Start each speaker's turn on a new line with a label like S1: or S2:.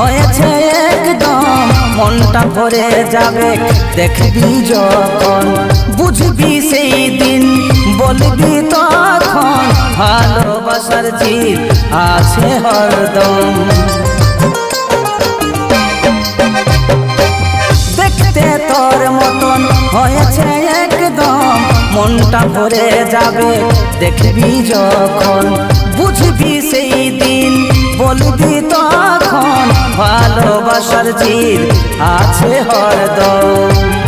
S1: হয়েছে একদম মনটা ভরে যাবে দেখবি যখন বুঝবি সেই দিন বলবি তখন ভালোবাসার জিদ আছে হরদম। দেখতে তোর মতন হয়েছে একদম মনটা ভরে যাবে দেখবি যখন বুঝবি সেই দিন বলবি তখন ভালোবাসার জিদ আছে হরদম।